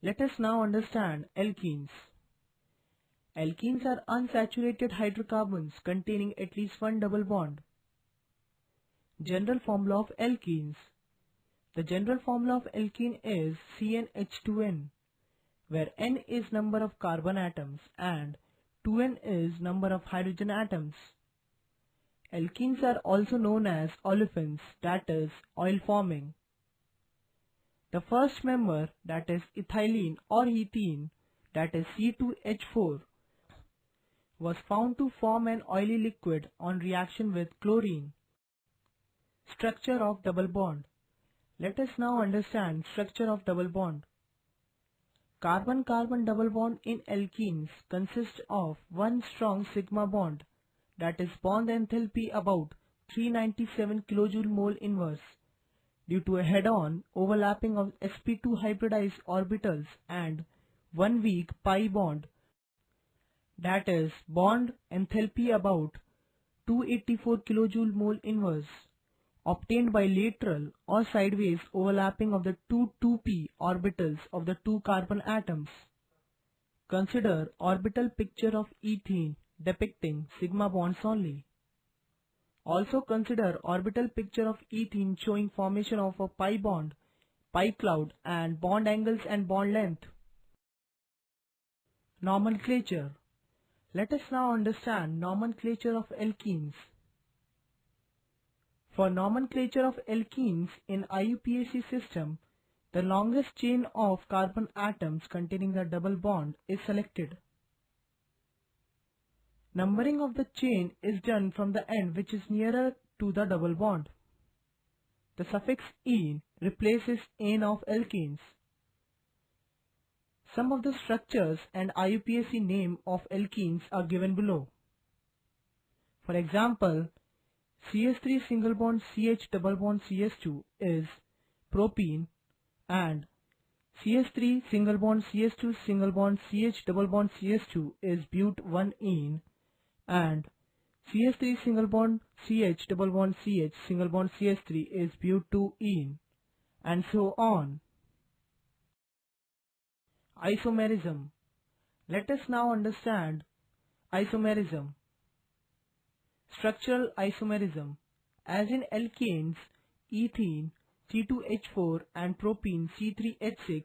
Let us now understand alkenes. Alkenes are unsaturated hydrocarbons containing at least one double bond. General formula of alkenes. The general formula of alkene is CnH2n, where N is number of carbon atoms and 2n is number of hydrogen atoms. Alkenes are also known as olefins, that is, oil forming. The first member, that is ethylene or ethene, that is C2H4, was found to form an oily liquid on reaction with chlorine. Structure of double bond. Let us now understand structure of double bond. Carbon-carbon double bond in alkenes consists of one strong sigma bond, that is bond enthalpy about 397 kJ mole inverse, due to a head-on overlapping of sp2 hybridized orbitals, and one weak pi bond, that is bond enthalpy about 284 kJ mole inverse, obtained by lateral or sideways overlapping of the two 2p orbitals of the two carbon atoms. Consider orbital picture of ethene depicting sigma bonds only. Also consider orbital picture of ethene showing formation of a pi bond, pi cloud, and bond angles and bond length. Nomenclature. Let us now understand nomenclature of alkenes. For nomenclature of alkenes in IUPAC system, the longest chain of carbon atoms containing the double bond is selected. Numbering of the chain is done from the end which is nearer to the double bond. The suffix "ene" replaces "ane" of alkenes. Some of the structures and IUPAC name of alkenes are given below. For example, CS3 single bond CH double bond CS2 is propene, and CS3 single bond CS2 single bond CH double bond CS2 is but1-ene, and CS3 single bond CH double bond CH single bond CS3 is but2-ene, and so on. Isomerism. Let us now understand isomerism. Structural isomerism. As in alkanes, ethene C2H4 and propene C3H6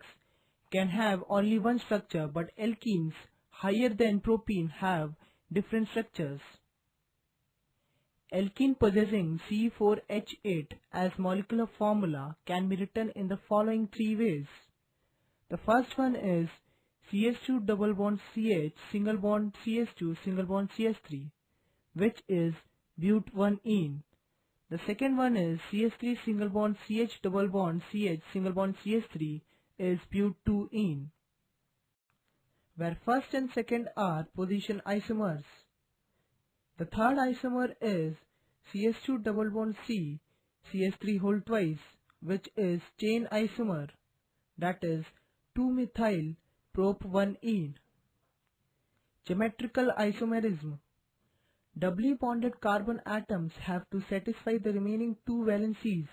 can have only one structure, but alkenes higher than propene have different structures. Alkene possessing C4H8 as molecular formula can be written in the following three ways. The first one is CS2 double bond CH single bond CS2 single bond CS3, which is but1-ene. The second one is CS3 single bond CH double bond CH single bond CS3 is but2-ene, where first and second are position isomers. The third isomer is CS2 double bond C CS3 whole twice, which is chain isomer, that is 2-methyl prop1-ene. Geometrical isomerism. Doubly bonded carbon atoms have to satisfy the remaining two valencies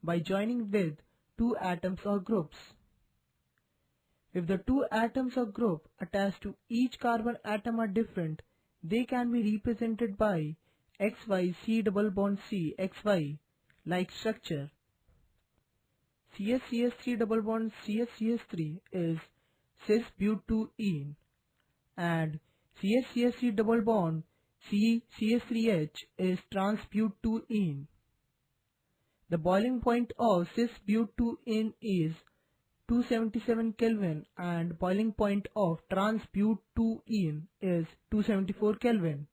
by joining with two atoms or groups. If the two atoms or group attached to each carbon atom are different, they can be represented by XY C double bond C XY like structure. CS-CS3 double bond CS-CS3 is cis-but2-ene, and CS-CS3 double bond C-CS3H is trans-but2-ene. The boiling point of cis-but2-ene is 277 Kelvin and boiling point of trans-but2-ene is 274 Kelvin.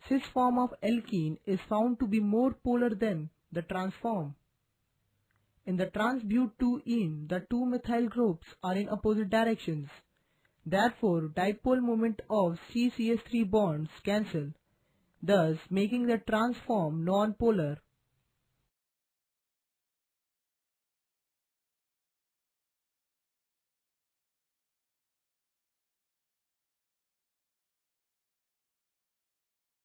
Cis form of alkene is found to be more polar than the trans form. In the trans-but2-ene, the two methyl groups are in opposite directions. Therefore, dipole moment of C-CS3 bonds cancel, thus making the trans form non-polar.